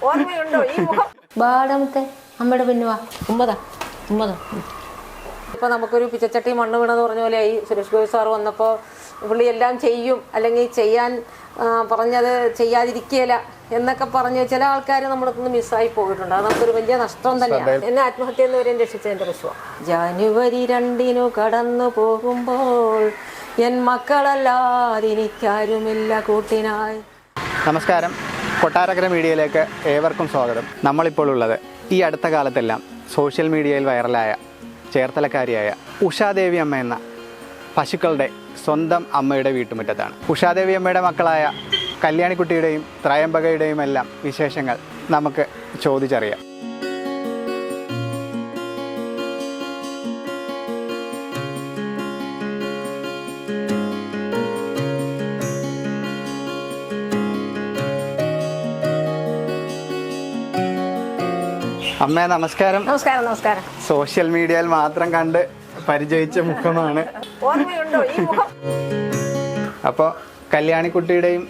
ഓർമ്മയുണ്ടോ ഈ മുഖം? ബാടമത്തെ അമ്മയുടെ പിന്നുവാ ഉമ്മതാ. ഇപ്പൊ നമുക്കൊരു പിച്ചച്ചട്ടി മണ്ണ് വീണെന്ന് പറഞ്ഞ പോലെ ഈ സുരേഷ് ഗോപി സാർ വന്നപ്പോൾ പുള്ളി എല്ലാം ചെയ്യും, അല്ലെങ്കിൽ ചെയ്യാൻ പറഞ്ഞത് ചെയ്യാതിരിക്കുകയില്ല എന്നൊക്കെ പറഞ്ഞ് ചില ആൾക്കാർ നമ്മളൊന്ന് മിസ്സായി പോയിട്ടുണ്ട്. അത് നമുക്കൊരു വലിയ നഷ്ടം തന്നെയാണ്. എന്നെ ആത്മഹത്യ എന്ന് വരെയും രക്ഷിച്ചതിന്റെ വിഷമം. ജനുവരി 2 കടന്നു പോകുമ്പോൾ എൻ മക്കളല്ലാതെ എനിക്കാരുമില്ല കൂട്ടിനായി. നമസ്കാരം, കൊട്ടാരക്കര മീഡിയയിലേക്ക് ഏവർക്കും സ്വാഗതം. നമ്മളിപ്പോൾ ഉള്ളത് ഈ അടുത്ത കാലത്തെല്ലാം സോഷ്യൽ മീഡിയയിൽ വൈറലായ ചേർത്തലക്കാരിയായ ഉഷാദേവി അമ്മ എന്ന പശുക്കളുടെ സ്വന്തം അമ്മയുടെ വീട്ടുമുറ്റത്താണ്. ഉഷാദേവി അമ്മയുടെ മക്കളായ കല്യാണിക്കുട്ടിയുടെയും ത്രയംബകയുടെയും എല്ലാം വിശേഷങ്ങൾ നമുക്ക് ചോദിച്ചറിയാം. അമ്മേ നമസ്കാരം. നമസ്കാരം. സോഷ്യൽ മീഡിയയിൽ മാത്രം കണ്ട് പരിചയിച്ച മുഖമാണ്. ഓർമ്മയുണ്ടോ ഈ മുഖം? അപ്പോൾ കല്യാണിക്കുട്ടിയുടെയും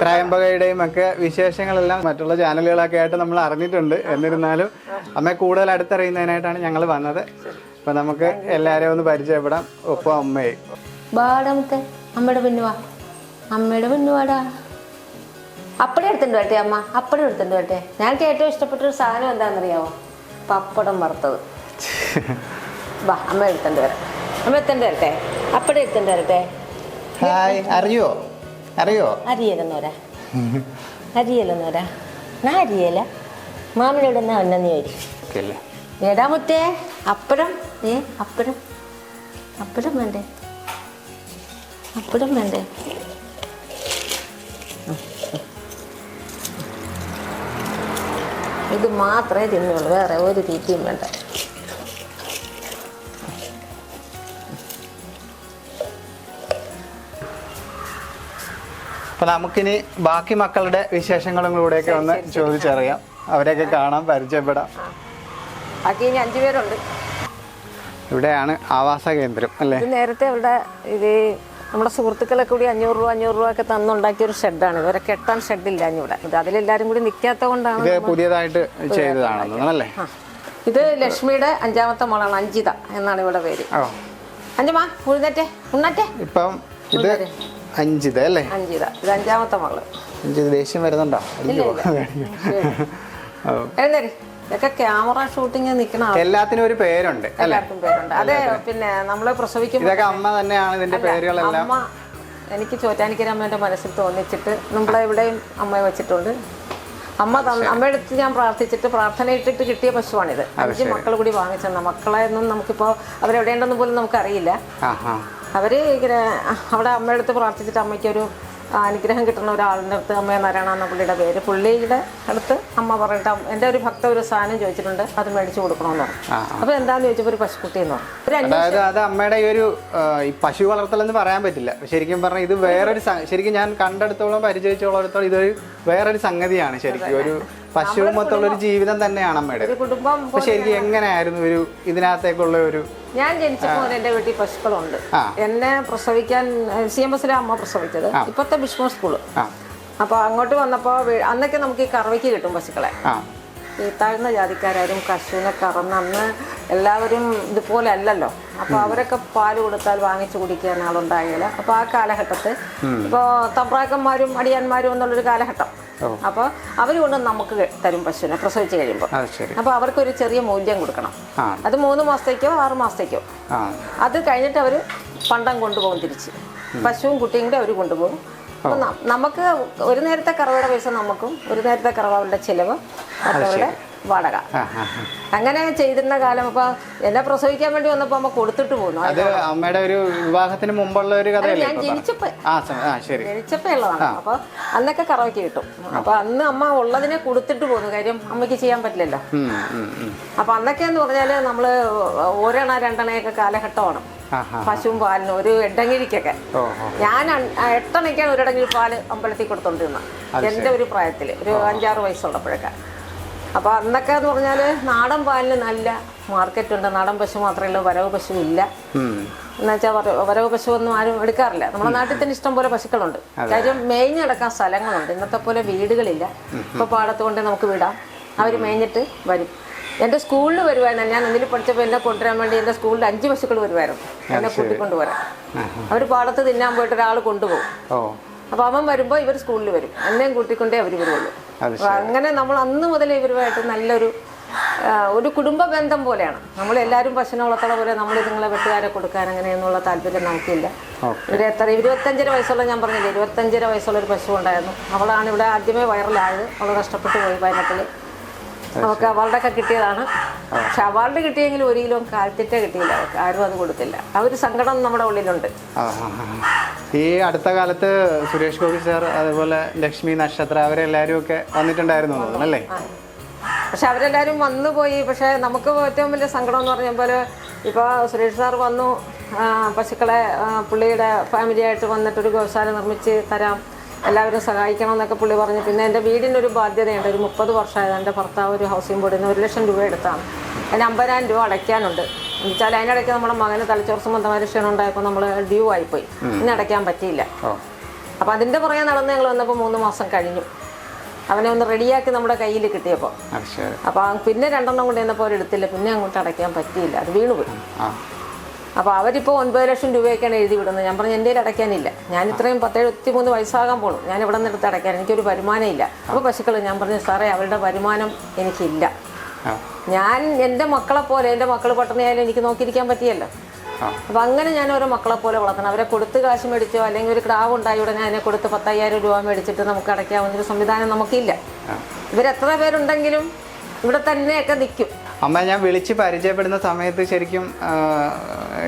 ത്രയംബകയുടെയും ഒക്കെ വിശേഷങ്ങളെല്ലാം മറ്റുള്ള ചാനലുകളൊക്കെ ആയിട്ട് നമ്മൾ അറിഞ്ഞിട്ടുണ്ട്. എന്നിരുന്നാലും അമ്മയെ കൂടുതൽ അടുത്തറിയുന്നതിനായിട്ടാണ് ഞങ്ങൾ വന്നത്. അപ്പോൾ നമുക്ക് എല്ലാവരെയും ഒന്ന് പരിചയപ്പെടാം. ഒപ്പം അമ്മയെ ബാടമത്തെ അമ്മയുടെ പിന്നുവാടാ. അപ്പടി എടുത്തിട്ട് വരട്ടെ അമ്മ, അപ്പടി എടുത്തിട്ട് വരട്ടെ. ഞങ്ങൾക്ക് ഏറ്റവും ഇഷ്ടപ്പെട്ടൊരു സാധനം എന്താണെന്നറിയാമോ? പപ്പടം വറുത്തത്. വാ അമ്മ എടുത്തിട്ട് വരാം. അമ്മ എടുത്തിട്ട് വരട്ടെ, അപ്പടി എടുത്തിട്ട് വരട്ടെ. ഹായ്. അറിയോ അരിയലെന്നോരാ ഞാൻ അരിയല. മാമിനോട് എന്നാ വന്നെന്ന് ചോദിച്ചു. ഏടാ മുത്തേ അപ്പടം. അപ്പടം വേണ്ടേ? ഇത് മാത്രമേ തിന്നുള്ളൂ, വേറെ ഒരു തീറ്റയും വേണ്ട. അപ്പോൾ നമുക്കിനി ബാക്കി മക്കളുടെ വിശേഷങ്ങളും കൂടെയൊക്കെ ഒന്ന് ചോദിച്ചറിയാം. അവരെയൊക്കെ കാണാം, പരിചയപ്പെടാം. ബാക്കി ഇനി 5 പേരുണ്ട്. ഇവിടെയാണ് ആവാസ കേന്ദ്രം അല്ലേ? ഇത് നേരത്തെ ഇവിടെ ഇത് നമ്മുടെ സുഹൃത്തുക്കളെ കൂടി 500 രൂപ ഒക്കെ തന്നുണ്ടാക്കിയ ഒരു ഷെഡാണ്. ഇവരെ കെട്ടാൻ ഷെഡില്ല ഇവിടെ. ഇത് അതിലെല്ലാരും കൂടി നിൽക്കാത്ത കൊണ്ടാണ് ഇത് പുതിയതായിട്ട് ചെയ്തതാണെന്ന് അല്ലേ? ഇത് ലക്ഷ്മിയുടെ 5ാമത്തെ മോളാണ്, അഞ്ജിത എന്നാണ് ഇവിടെ പേര്. അഞ്ജമാ ഉണ്ണാറ്റെ. ഇപ്പം ഇത് അഞ്ജിത അല്ലേ? അഞ്ജിത, ഇത് 5ാമത്തെ മോള്. അഞ്ജിത ദേഷ്യം വരുന്നുണ്ടോ? എഴുന്നേരി. ഇതൊക്കെ ക്യാമറ ഷൂട്ടിങ് നിൽക്കണ എല്ലാത്തിനും ഒരു പേരുണ്ട്, എല്ലാവർക്കും പേരുണ്ട്. അതെ, പിന്നെ നമ്മളെ പ്രസവിക്കുമ്പോൾ ഇതൊക്കെ അമ്മ തന്നെയാണ് ഇതിന്റെ പേരുകളെല്ലാം. അമ്മ എനിക്ക് ചോറ്റാനിക്കര അമ്മേന്റെ മനസ്സിൽ തോന്നിച്ചിട്ട് നമ്മളെ ഇവിടെയും അമ്മയെ വെച്ചിട്ടുണ്ട്. അമ്മയുടെ അടുത്ത് ഞാൻ പ്രാർത്ഥിച്ചിട്ട് പ്രാർത്ഥന ഇട്ടിട്ട് കിട്ടിയ പശുവാണിത്. 5 മക്കൾ കൂടി വാങ്ങിച്ചെന്ന മക്കളെയൊന്നും നമുക്കിപ്പോൾ അവരെവിടെയുണ്ടെന്ന് പോലും നമുക്കറിയില്ല. അവര് ഇങ്ങനെ അവിടെ അമ്മയുടെ അടുത്ത് പ്രാർത്ഥിച്ചിട്ട് അമ്മയ്ക്കൊരു അനുഗ്രഹം കിട്ടുന്ന ഒരാളിൻ്റെ അടുത്ത് അമ്മയെ നാരായണ എന്ന പുള്ളിയുടെ പേര്. പുള്ളിയുടെ അടുത്ത് അമ്മ പറഞ്ഞിട്ട് എൻ്റെ ഒരു ഭക്ത ഒരു സാധനം ചോദിച്ചിട്ടുണ്ട്, അത് മേടിച്ചു കൊടുക്കണമെന്ന് പറഞ്ഞു. അപ്പോൾ എന്താണെന്ന് ചോദിച്ചപ്പോൾ ഒരു പശുക്കുട്ടി എന്ന് പറഞ്ഞു. അത് അമ്മയുടെ ഈ പശു വളർത്തലെന്ന് പറയാൻ പറ്റില്ല. ശരിക്കും പറഞ്ഞാൽ ഇത് വേറൊരു ശരിക്കും ഞാൻ കണ്ടെടുത്തോളം പരിചയിച്ചോളത്തോളം ഇതൊരു വേറൊരു സംഗതിയാണ്. ശരിക്കും ഒരു പശുവുമൊത്തുള്ളൊരു ജീവിതം തന്നെയാണ് അമ്മയുടെ. കുടുംബം ശരിക്കും എങ്ങനെയായിരുന്നു ഒരു ഇതിനകത്തേക്കുള്ള ഒരു? ഞാൻ ജനിച്ചപ്പോൾ എൻ്റെ വീട്ടിൽ പശുക്കളുണ്ട്. എന്നെ പ്രസവിക്കാൻ CMS അമ്മ പ്രസവിച്ചത്, ഇപ്പോഴത്തെ ബിഷ്മോ സ്കൂള്. അപ്പോൾ അങ്ങോട്ട് വന്നപ്പോൾ അന്നൊക്കെ നമുക്ക് ഈ കറവയ്ക്ക് കിട്ടും പശുക്കളെ. ഈ താഴ്ന്ന ജാതിക്കാരും പശുവിനെ കറന്ന് അന്ന് എല്ലാവരും ഇതുപോലെ അല്ലല്ലോ. അപ്പോൾ അവരൊക്കെ പാല് കൊടുത്താൽ വാങ്ങിച്ചു കുടിക്കാൻ ആളുണ്ടായില്ല. അപ്പോൾ ആ കാലഘട്ടത്തിൽ ഇപ്പോൾ തമ്പ്രാക്കന്മാരും അടിയാന്മാരും എന്നുള്ളൊരു കാലഘട്ടം. അപ്പോൾ അവർ കൊണ്ട് നമുക്ക് തരും പശുവിനെ പ്രസവിച്ച് കഴിയുമ്പോൾ. അപ്പോൾ അവർക്കൊരു ചെറിയ മൂല്യം കൊടുക്കണം. അത് 3 മാസത്തേക്കോ 6 മാസത്തേക്കോ. അത് കഴിഞ്ഞിട്ട് അവർ പണ്ടം കൊണ്ടുപോകും തിരിച്ച്. പശുവും കുട്ടിയും കൂടെ അവർ കൊണ്ടുപോകും. അപ്പോൾ നമുക്ക് ഒരു നേരത്തെ കറവയുടെ പൈസ നമുക്കും, ഒരു നേരത്തെ കറവയുടെ ചിലവ് മറ്റവരുടെ വാടക. അങ്ങനെ ചെയ്തിരുന്ന കാലം. അപ്പൊ എന്നെ പ്രസവിക്കാൻ വേണ്ടി വന്നപ്പോ അമ്മ കൊടുത്തിട്ട് പോന്നു. അത് അമ്മയുടെ ഒരു വിവാഹത്തിന് മുമ്പുള്ള ഒരു കഥയല്ലേ? ഞാൻ ജനിച്ചപ്പോ ഉള്ളതാണ്. അപ്പൊ അന്നൊക്കെ കറവയ്ക്ക് കിട്ടും. അപ്പൊ അന്ന് അമ്മ ഉള്ളതിനെ കൊടുത്തിട്ട് പോന്നു. കാര്യം അമ്മയ്ക്ക് ചെയ്യാൻ പറ്റില്ലല്ലോ. അപ്പൊ അന്നൊക്കെ എന്ന് പറഞ്ഞാല് നമ്മള് 1 അണ 2 അണയൊക്കെ കാലഘട്ടമാണ്. പശുവും പാലിനും ഒരു എട്ടങ്ങിരിക്കൊക്കെ ഞാൻ 8 അണയ്ക്കാണ് ഒരിടങ്ങിൽ പാല് അമ്പലത്തിൽ കൊടുത്തോണ്ടിരുന്നത് എൻ്റെ ഒരു പ്രായത്തിൽ, ഒരു 5-6 വയസ്സുള്ളപ്പോഴൊക്കെ. അപ്പോൾ അന്നൊക്കെ എന്ന് പറഞ്ഞാൽ നാടൻ പാലിന് നല്ല മാർക്കറ്റുണ്ട്. നാടൻ പശു മാത്രമേ ഉള്ളൂ, വരവ് പശു ഇല്ല. എന്നുവെച്ചാൽ വരവ് പശു ഒന്നും ആരും എടുക്കാറില്ല. നമ്മുടെ നാട്ടിൽ തന്നെ ഇഷ്ടം പോലെ പശുക്കളുണ്ട്. കാര്യം മേഞ്ഞ് കിടക്കാൻ സ്ഥലങ്ങളുണ്ട്. ഇന്നത്തെ പോലെ വീടുകളില്ല. ഇപ്പോൾ പാടത്ത് കൊണ്ട് നമുക്ക് വിടാം. അവർ മേഞ്ഞിട്ട് വരും. എൻ്റെ സ്കൂളിൽ വരുമായിരുന്നു. ഞാൻ ഒന്നിൽ പഠിച്ചപ്പോൾ എന്നെ കൊണ്ടുവരാൻ വേണ്ടി എൻ്റെ സ്കൂളിൽ 5 പശുക്കൾ വരുമായിരുന്നു എന്നെ കൂട്ടിക്കൊണ്ട് വരാൻ. അവർ പാടത്ത് തിന്നാൻ പോയിട്ട് ഒരാൾ കൊണ്ടുപോകും. അപ്പോൾ അവൻ വരുമ്പോൾ ഇവർ സ്കൂളിൽ വരും. എന്നെയും കൂട്ടിക്കൊണ്ടേ അവർ വരുള്ളൂ. അപ്പോൾ അങ്ങനെ നമ്മൾ അന്ന് മുതൽ ഇവരുമായിട്ട് നല്ലൊരു ഒരു കുടുംബ ബന്ധം പോലെയാണ്. നമ്മളെല്ലാവരും പശുവിനെ വളർത്തണ പോലെ നമ്മൾ ഇതുങ്ങളെ വെട്ടുകാരെ കൊടുക്കാൻ അങ്ങനെയൊന്നുള്ള താല്പര്യം നമുക്കില്ല. ഇവരെ 25 വയസ്സുള്ള, ഞാൻ പറഞ്ഞില്ലേ 25 വയസ്സുള്ള ഒരു പശു ഉണ്ടായിരുന്നു. അവളാണ് ഇവിടെ ആദ്യമേ വൈറലായത്. അവൾ കഷ്ടപ്പെട്ട് പോയി വയനാട്ടിൽ. നമുക്ക് അവാർഡൊക്കെ കിട്ടിയതാണ്. പക്ഷെ അവാർഡ് കിട്ടിയെങ്കിലും 1 കിലോ കാൽത്തിറ്റ കിട്ടിയില്ല. അവർക്ക് ആരും അത് കൊടുത്തില്ല. ആ ഒരു സങ്കടം നമ്മുടെ ഉള്ളിലുണ്ട്. ഈ അടുത്ത കാലത്ത് സുരേഷ് ഗോപി സാർ, അതുപോലെ ലക്ഷ്മി നക്ഷത്ര, അവരെല്ലാവരും ഒക്കെ വന്നിട്ടുണ്ടായിരുന്നു അല്ലേ? പക്ഷെ അവരെല്ലാവരും വന്നു പോയി. പക്ഷെ നമുക്ക് ഏറ്റവും വലിയ സങ്കടം എന്ന് പറഞ്ഞപ്പോൾ ഇപ്പോൾ സുരേഷ് സാർ വന്നു, പശുക്കളെ പുള്ളിയുടെ ഫാമിലിയായിട്ട് വന്നിട്ടൊരു ഗോശാല നിർമ്മിച്ച് തരാം, എല്ലാവരും സഹായിക്കണം എന്നൊക്കെ പുള്ളി പറഞ്ഞു. പിന്നെ എൻ്റെ വീടിനൊരു ബാധ്യതയുണ്ട്. ഒരു 30 വർഷമായത് എൻ്റെ ഭർത്താവ് ഒരു ഹൗസിംഗ് ബോർഡിൽ നിന്ന് 1 ലക്ഷം രൂപ എടുത്താണ്. അതിന് 50,000 രൂപ അടയ്ക്കാനുണ്ട്. എന്നുവെച്ചാൽ അതിനിടയ്ക്ക് നമ്മുടെ മകന് തലച്ചോറ് സംബന്ധമായ ക്ഷീണം ഉണ്ടായപ്പോൾ നമ്മൾ ഡ്യൂ ആയിപ്പോയി. ഇനി അടയ്ക്കാൻ പറ്റിയില്ല. അപ്പോൾ അതിൻ്റെ പുറകെ നടന്ന് ഞങ്ങൾ വന്നപ്പോൾ 3 മാസം കഴിഞ്ഞു. അവനെ ഒന്ന് റെഡിയാക്കി നമ്മുടെ കയ്യിൽ കിട്ടിയപ്പോൾ. അപ്പോൾ പിന്നെ 2 എണ്ണം കൊണ്ട് ചെന്നപ്പോൾ അവരെടുത്തില്ല. പിന്നെ അങ്ങോട്ട് അടയ്ക്കാൻ പറ്റിയില്ല. അത് വീണുപോയി. അപ്പോൾ അവരിപ്പോൾ 9 ലക്ഷം രൂപയൊക്കെയാണ് എഴുതി വിടുന്നത്. ഞാൻ പറഞ്ഞു എൻ്റെ കയ്യിൽ അടയ്ക്കാനില്ല. ഞാൻ ഇത്രയും 73 വയസ്സാകാൻ പോണു. ഞാൻ ഇവിടെ നിന്ന് എടുത്ത് അടയ്ക്കാൻ എനിക്കൊരു വരുമാനം ഇല്ല. അപ്പോൾ പശുക്കൾ, ഞാൻ പറഞ്ഞു സാറേ അവരുടെ വരുമാനം എനിക്കില്ല. ഞാൻ എൻ്റെ മക്കളെ പോലെ, എൻ്റെ മക്കൾ പട്ടിണിയായാലും എനിക്ക് നോക്കിയിരിക്കാൻ പറ്റിയല്ലോ. അപ്പോൾ അങ്ങനെ ഞാൻ ഓരോ മക്കളെ പോലെ വളർത്തണം. അവരെ കൊടുത്ത് കാശ് മേടിച്ചോ അല്ലെങ്കിൽ ഒരു ക്രാവ് ഉണ്ടായി ഉടനെ അതിനെ കൊടുത്ത് 10,000 രൂപ മേടിച്ചിട്ട് നമുക്ക് അടയ്ക്കാവുന്നൊരു സംവിധാനം നമുക്കില്ല. ഇവരെത്ര പേരുണ്ടെങ്കിലും ഇവിടെ തന്നെയൊക്കെ നിൽക്കും. അമ്മ, ഞാൻ വിളിച്ച് പരിചയപ്പെടുന്ന സമയത്ത് ശരിക്കും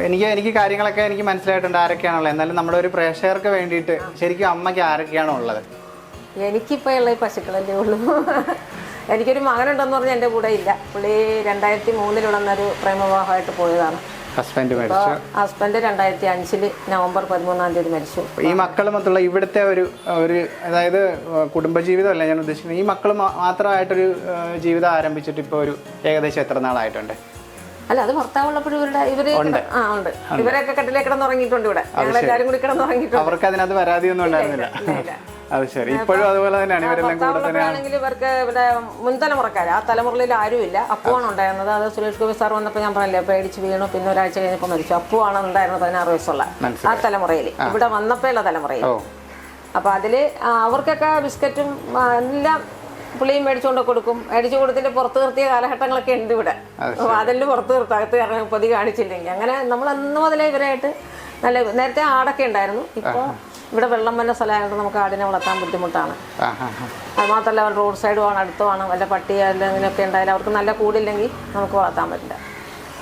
എനിക്ക് കാര്യങ്ങളൊക്കെ എനിക്ക് മനസ്സിലായിട്ടുണ്ട് ആരൊക്കെയാണുള്ളത്. എന്നാലും നമ്മുടെ ഒരു പ്രേക്ഷകർക്ക് വേണ്ടിയിട്ട് ശരിക്കും അമ്മയ്ക്ക് ആരൊക്കെയാണോ ഉള്ളത്? എനിക്കിപ്പോൾ ഉള്ള ഈ പശുക്കളല്ലേ ഉള്ളൂ. എനിക്കൊരു മകനുണ്ടെന്ന് പറഞ്ഞാൽ എൻ്റെ കൂടെ ഇല്ല. പുള്ളി 2003 വന്നൊരു പ്രേമവിവാഹമായിട്ട് പോയതാണ്. ഹസ്ബൻഡ് മരിച്ചു. ഹസ്ബൻഡ് 2005 നവംബർ 13 മരിച്ചു. ഈ മക്കളുമൊത്തുള്ള ഇവിടുത്തെ ഒരു അതായത് കുടുംബജീവിതമല്ല ഞാൻ ഉദ്ദേശിക്കുന്നത്. ഈ മക്കൾ മാത്രമായിട്ടൊരു ജീവിതം ആരംഭിച്ചിട്ട് ഇപ്പോൾ ഒരു ഏകദേശം എത്ര നാളായിട്ടുണ്ട്? അല്ല, അത് ഭർത്താവുള്ളപ്പോഴും ഇവര് ഉണ്ട്. ഇവരൊക്കെ കട്ടിലേ കിടന്നുറങ്ങിയിട്ടുണ്ട്. ഇവിടെ ഞങ്ങളെല്ലാവരും കൂടി കിടന്നുറങ്ങിയിട്ടുണ്ട്. അവർക്ക് അതിനകത്ത് പരാതിയൊന്നും ഉണ്ടായിരുന്നില്ല. അത് ശരി. ഇപ്പോഴും അതുപോലെ തന്നെയാണ് ഇവരെല്ലാം കൂടെ തന്നെയാണെങ്കിൽ ഇവർക്ക് ഇവിടെ മുൻതലമുറക്കാർ, ആ തലമുറയിൽ ആരുമില്ല. അപ്പുവാണ് ഉണ്ടായിരുന്നത്. അത് സുരേഷ് ഗോപി സാർ വന്നപ്പോൾ ഞാൻ പറഞ്ഞില്ലേ പേടിച്ച് വീണു. പിന്നെ ഒരാഴ്ച കഴിഞ്ഞപ്പോൾ മരിച്ചു. അപ്പുവാണ് ഉണ്ടായിരുന്നത് 16 വയസ്സുള്ള ആ തലമുറയിൽ, ഇവിടെ വന്നപ്പോഴുള്ള തലമുറയിൽ. അപ്പോൾ അതിൽ അവർക്കൊക്കെ ബിസ്ക്കറ്റും എല്ലാം പുള്ളിയും മേടിച്ചുകൊണ്ട് കൊടുക്കും. മേടിച്ചു കൊടുത്തിട്ട് പുറത്ത് നിർത്തിയ കാലഘട്ടങ്ങളൊക്കെ ഉണ്ട് ഇവിടെ. അതിൽ പുറത്ത് നിർത്തകത്ത് ഇറങ്ങി പൊതി കാണിച്ചില്ലെങ്കിൽ അങ്ങനെ നമ്മൾ അന്ന് മുതലേ ഇവരായിട്ട് നല്ല. നേരത്തെ ആടൊക്കെ ഉണ്ടായിരുന്നു. ഇപ്പോൾ ഇവിടെ വെള്ളം വന്ന സ്ഥലമായതുകൊണ്ട് നമുക്ക് ആടിനെ വളർത്താൻ ബുദ്ധിമുട്ടാണ്. അത് മാത്രമല്ല റോഡ് സൈഡുമാണ്, അടുത്തുമാണ്. വല്ല പട്ടി അങ്ങനെയൊക്കെ ഉണ്ടായാലും അവർക്ക് നല്ല കൂടില്ലെങ്കിൽ നമുക്ക് വളർത്താൻ പറ്റില്ല.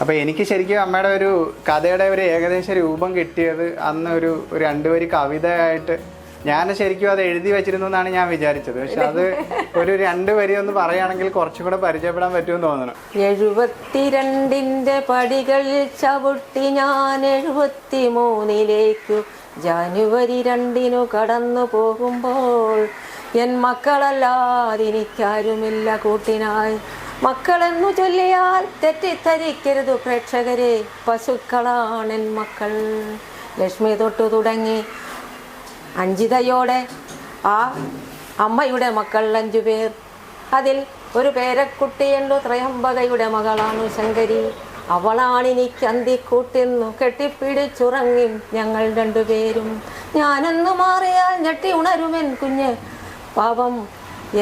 അപ്പോൾ എനിക്ക് ശരിക്കും അമ്മയുടെ ഒരു കഥയുടെ ഒരു ഏകദേശ രൂപം കിട്ടിയത് അന്ന് ഒരു 2 വരി കവിതയായിട്ട് ഞാൻ ശരിക്കും അത് എഴുതി വെച്ചിരുന്നു എന്നാണ് ഞാൻ വിചാരിച്ചത്. പക്ഷെ അത് ഒരു 2 വരി ഒന്ന് പറയുകയാണെങ്കിൽ കുറച്ചും കൂടെ പരിചയപ്പെടാൻ പറ്റുമെന്ന് തോന്നുന്നു. 72 പടികളിൽ ചവിട്ടി ഞാൻ 73 ജനുവരി 2 കടന്നു പോകുമ്പോൾ എൻ മക്കളല്ലാതിനിക്കാരുമില്ല കൂട്ടിനായി. മക്കളെന്നു ചൊല്ലിയാൽ തെറ്റിദ്ധരിക്കരുത് പ്രേക്ഷകരെ, പശുക്കളാണെൻ മക്കൾ. ലക്ഷ്മി തൊട്ടു തുടങ്ങി അഞ്ചിതയോടെ ആ അമ്മയുടെ മക്കൾ 5 പേർ. അതിൽ ഒരു പേരക്കുട്ടിയുണ്ടു, ത്രയംബകയുടെ മകളാണു ശങ്കരി. അവളാണെനിക്ക് അന്തിക്കൂട്ടിന്നു കെട്ടിപ്പിടിച്ചുറങ്ങി ഞങ്ങൾ 2 പേരും. ഞാനെന്നു മാറിയാൽ ഞെട്ടി ഉണരുമെൻ കുഞ്ഞ്. പാപം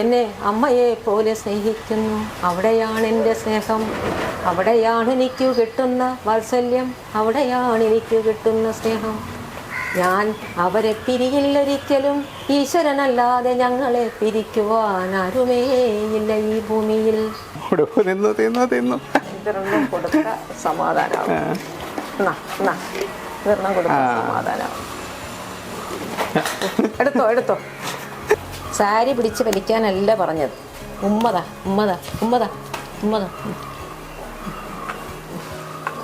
എന്നെ അമ്മയെ പോലെ സ്നേഹിക്കുന്നു. അവിടെയാണ് എൻ്റെ സ്നേഹം, അവിടെയാണ് എനിക്ക് കിട്ടുന്ന വാത്സല്യം, അവിടെയാണ് എനിക്ക് കിട്ടുന്ന സ്നേഹം. ഞാൻ അവരെ പിരിയില്ലൊരിക്കലും, ഈശ്വരനല്ലാതെ ഞങ്ങളെ പിരിക്കുവാൻ ആരുമേയില്ല ഈ ഭൂമിയിൽ. വിതരണം കൊടുത്ത സമാധാനമാവും. വിതരണം കൊടുത്ത സമാധാനമാവും. എടുത്തോ. സാരി പിടിച്ച് വലിക്കാനല്ല പറഞ്ഞത്. ഉമ്മതാ.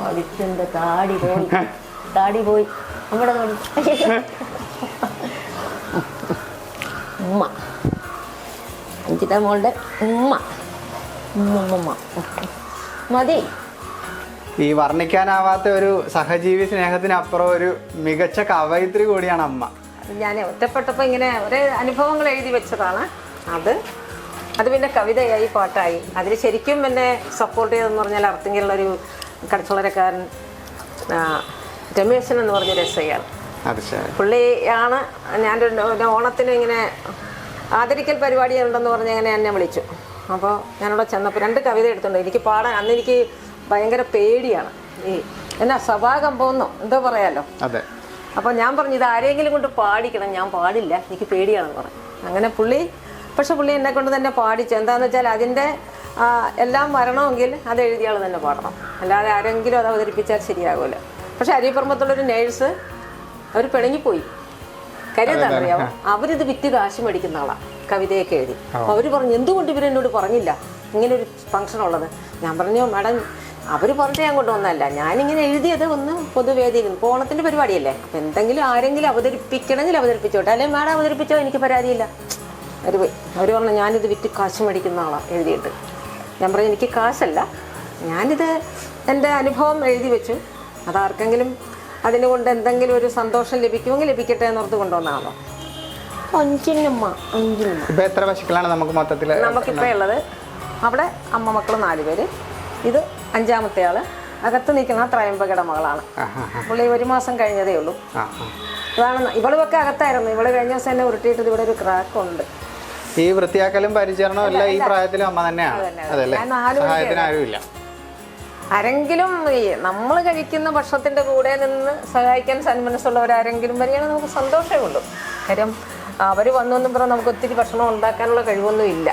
വലിച്ചെന്റെ താടി പോയി നമ്മുടെ ഉമ്മ. അഞ്ചിത മോളുടെ ഉമ്മ. മതി. ഈ വർണ്ണിക്കാനാവാത്ത ഒരു സഹജീവി സ്നേഹത്തിനപ്പുറം ഒരു മികച്ച കവയിത്രി കൂടിയാണ് അമ്മ. ഞാൻ ഒറ്റപ്പെട്ടപ്പോൾ ഇങ്ങനെ ഒരേ അനുഭവങ്ങൾ എഴുതി വെച്ചതാണ്. അത് പിന്നെ കവിതയായി, പാട്ടായി. അതിൽ ശരിക്കും എന്നെ സപ്പോർട്ട് ചെയ്തതെന്ന് പറഞ്ഞാൽ അർത്തിങ്കിലുള്ളൊരു കടച്ചുളരക്കാരൻ രമേശൻ എന്ന് പറഞ്ഞൊരു എസ്ഐയാണ്. പുള്ളിയാണ് ഞാൻ ഓണത്തിന് ഇങ്ങനെ ആദരിക്കൽ പരിപാടി ഉണ്ടെന്ന് പറഞ്ഞ് അങ്ങനെ എന്നെ വിളിച്ചു. അപ്പോൾ ഞാനവിടെ ചെന്നപ്പോൾ 2 കവിത എടുത്തുണ്ട്. എനിക്ക് പാടാൻ അന്ന് എനിക്ക് ഭയങ്കര പേടിയാണ്. ഈ എന്നാ സഭാകമ്പമെന്നോ എന്തോ പറയാമല്ലോ. അപ്പോൾ ഞാൻ പറഞ്ഞു ഇത് ആരെങ്കിലും കൊണ്ട് പാടിക്കണം, ഞാൻ പാടില്ല, എനിക്ക് പേടിയാണെന്ന് പറഞ്ഞു. അങ്ങനെ പുള്ളി എന്നെ കൊണ്ട് തന്നെ പാടിച്ചു. എന്താണെന്ന് വെച്ചാൽ അതിൻ്റെ എല്ലാം വരണമെങ്കിൽ അത് എഴുതിയ ആൾ തന്നെ പാടണം, അല്ലാതെ ആരെങ്കിലും അത് അവതരിപ്പിച്ചാൽ ശരിയാകില്ല. പക്ഷെ അരിപ്പുറമ്പത്തുള്ളൊരു നേഴ്സ് അവർ പിണങ്ങിപ്പോയി. കാര്യം എന്താ അറിയാമോ, അവരിത് വിറ്റ് കാശ് മേടിക്കുന്ന ആളാണ്, കവിതയൊക്കെ എഴുതി. അപ്പോൾ അവർ പറഞ്ഞു എന്തുകൊണ്ട് ഇവരെന്നോട് പറഞ്ഞില്ല ഇങ്ങനൊരു ഫംഗ്ഷൻ ഉള്ളത്. ഞാൻ പറഞ്ഞു മാഡം അവർ പറഞ്ഞ് ഞാൻ കൊണ്ടുവന്നല്ല, ഞാനിങ്ങനെ എഴുതിയത് ഒന്ന് പൊതുവേദിയിൽ ഇപ്പോൾ ഓണത്തിൻ്റെ പരിപാടിയല്ലേ, അപ്പോൾ എന്തെങ്കിലും ആരെങ്കിലും അവതരിപ്പിക്കണമെങ്കിൽ അവതരിപ്പിച്ചോട്ടെ, അല്ലെങ്കിൽ മാഡം അവതരിപ്പിച്ചോ എനിക്ക് പരാതിയില്ല. അവർ പറഞ്ഞു ഞാനിത് വിറ്റ് കാശ് മേടിക്കുന്ന ആളാണ് എഴുതിയിട്ട്. ഞാൻ പറഞ്ഞു എനിക്ക് കാശല്ല, ഞാനിത് എൻ്റെ അനുഭവം എഴുതി വെച്ചു, അതാർക്കെങ്കിലും അതിനുകൊണ്ട് എന്തെങ്കിലും ഒരു സന്തോഷം ലഭിക്കുമെങ്കിൽ ലഭിക്കട്ടെ എന്നോർത്ത് കൊണ്ടുവന്നാണോ. 5 ഇപ്പൊ എത്ര പശുക്കളാണ് നമുക്ക് മൊത്തത്തിൽ? നമുക്കിപ്പോൾ ഉള്ളത് അവിടെ അമ്മ മക്കൾ 4 പേര്, ഇത് 5ാമത്തെ ആള്, അകത്ത് നിൽക്കുന്ന ത്രയംബകയുടെ മകളാണ്. പുള്ളി 1 മാസം കഴിഞ്ഞതേ ഉള്ളൂ. അതാണ് ഇവളുമൊക്കെ അകത്തായിരുന്നു. ഇവള് കഴിഞ്ഞ ദിവസം എന്നെ ഉരുട്ടിയിട്ട് ഇവിടെ ഒരു ക്രാക്ക് ഉണ്ട്. ഈ വൃത്തിയാക്കലും പരിചരണവും എല്ലാം ഈ പ്രായത്തിലും അമ്മ തന്നെയാണ്. ആരെങ്കിലും നമ്മൾ കഴിക്കുന്ന ഭക്ഷണത്തിന്റെ കൂടെ നിന്ന് സഹായിക്കാൻ സന്മനസ്സുള്ളവരാരെങ്കിലും വരികയാണെങ്കിൽ നമുക്ക് സന്തോഷമേ ഉള്ളൂ. കാര്യം അവർ വന്നൊന്നും പറഞ്ഞാൽ നമുക്ക് ഒത്തിരി ഭക്ഷണം ഉണ്ടാക്കാനുള്ള കഴിവൊന്നും ഇല്ല.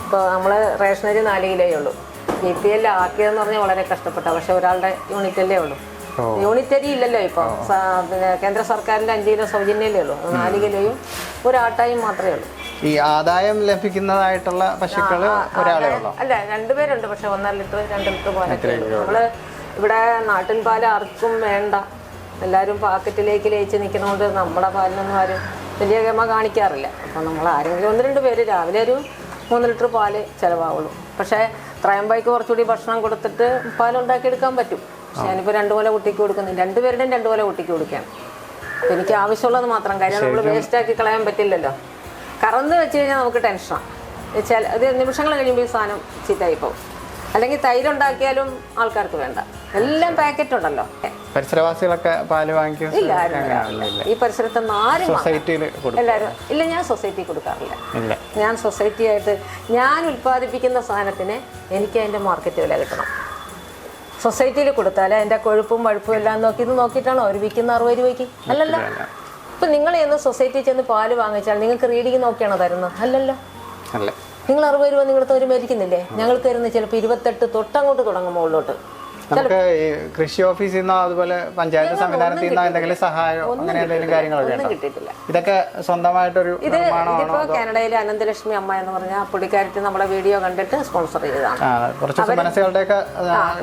ഇപ്പോൾ നമ്മൾ റേഷനരി 4 കിലോയേ ഉള്ളൂ. BPL ആക്കിയതെന്ന് പറഞ്ഞാൽ വളരെ കഷ്ടപ്പെട്ട, പക്ഷെ ഒരാളുടെ യൂണിറ്റല്ലേ ഉള്ളൂ. യൂണിറ്റരി ഇല്ലല്ലോ ഇപ്പോൾ. പിന്നെ കേന്ദ്ര സർക്കാരിൻ്റെ 5 കിലോ സൗജന്യമല്ലേ ഉള്ളൂ. 4 കിലോയും ഒരാട്ടായും മാത്രമേ ഉള്ളൂ. ഈ ആദായം ലഭിക്കുന്നതായിട്ടുള്ള പശുക്കൾ ഒരാളേ ഉള്ളൂ? അല്ല, 2 പേരുണ്ട്. പക്ഷെ 1.5 ലിറ്റർ 2 ലിറ്റർ പാലൊക്കെ നമ്മള് ഇവിടെ നാട്ടിൻ പാൽ ആർക്കും വേണ്ട, എല്ലാവരും പാക്കറ്റിലേക്ക് ലയിച്ച് നിൽക്കുന്നതുകൊണ്ട് നമ്മുടെ പാലിനൊന്നും ആരും വലിയ ഗമ കാണിക്കാറില്ല. അപ്പോൾ നമ്മൾ ആരെങ്കിലും 1-2 പേര് രാവിലെ ഒരു 3 ലിറ്റർ പാല് ചിലവാകുള്ളൂ. പക്ഷേ ത്രയംബൈക്ക് കുറച്ചുകൂടി ഭക്ഷണം കൊടുത്തിട്ട് പാലുണ്ടാക്കിയെടുക്കാൻ പറ്റും. പക്ഷെ ഞാനിപ്പോൾ 2 കൊല കുട്ടിക്ക് കൊടുക്കുന്നു. 2 പേരുടെയും 2 കൊല കുട്ടിക്ക് കൊടുക്കുകയാണ്. എനിക്ക് ആവശ്യമുള്ളത് മാത്രം. കാര്യം നമ്മൾ വേസ്റ്റാക്കി കളയാൻ പറ്റില്ലല്ലോ. കറന്ന് വെച്ച് കഴിഞ്ഞാൽ നമുക്ക് ടെൻഷനാണ്. വെച്ചാൽ അത് നിമിഷങ്ങൾ കഴിയുമ്പോൾ ഈ സാധനം ചീത്തയായിപ്പോവും. അല്ലെങ്കിൽ തൈരുണ്ടാക്കിയാലും ആൾക്കാർക്ക് വേണ്ട, എല്ലാം പാക്കറ്റ് ഉണ്ടല്ലോ. പരിസരവാസികളൊക്കെ പാല് വാങ്ങിക്കും? ഇല്ല, ഈ പരിസരത്തൊന്നും ആരും എല്ലാവരും ഇല്ല. ഞാൻ സൊസൈറ്റി കൊടുക്കാറില്ല. ഞാൻ സൊസൈറ്റി ആയിട്ട് ഞാൻ ഉൽപ്പാദിപ്പിക്കുന്ന സാധനത്തിന് എനിക്ക് അതിൻ്റെ മാർക്കറ്റ് വില കിട്ടണം. സൊസൈറ്റിയിൽ കൊടുത്താൽ അതിൻ്റെ കൊഴുപ്പും വഴുപ്പും എല്ലാം നോക്കിയിട്ടാണോ അവർ വിൽക്കുന്ന 60 രൂപയ്ക്ക്? അല്ലല്ലോ. ഇപ്പം നിങ്ങൾ ചെന്ന് സൊസൈറ്റിയിൽ ചെന്ന് പാല് വാങ്ങിച്ചാൽ നിങ്ങൾക്ക് റീഡിങ് നോക്കിയാണോ തരുന്നത്? അല്ലല്ലോ. നിങ്ങൾ 60 രൂപ നിങ്ങളുടെ ഒരു മേടിക്കുന്നില്ലേ? ഞങ്ങൾക്ക് തരുന്നത് ചിലപ്പോൾ 28 തൊട്ടങ്ങോട്ട് തുടങ്ങും മുകളിലോട്ട്. കൃഷി ഓഫീസിൽ നിന്നോ അതുപോലെ പഞ്ചായത്ത് സംവിധാനത്തിൽ നിന്നോ എന്തെങ്കിലും സഹായം അങ്ങനെ എന്തെങ്കിലും കാര്യങ്ങളൊക്കെ കിട്ടിയിട്ടില്ല. ഇതൊക്കെ സ്വന്തമായിട്ടൊരു ഇതിപ്പോ കാനഡയിലെ അനന്തലക്ഷ്മി അമ്മ എന്ന് പറഞ്ഞ പുള്ളിക്കാരത്തി നമ്മുടെ വീഡിയോ കണ്ടിട്ട് സ്പോൺസർ ചെയ്തതാണ്.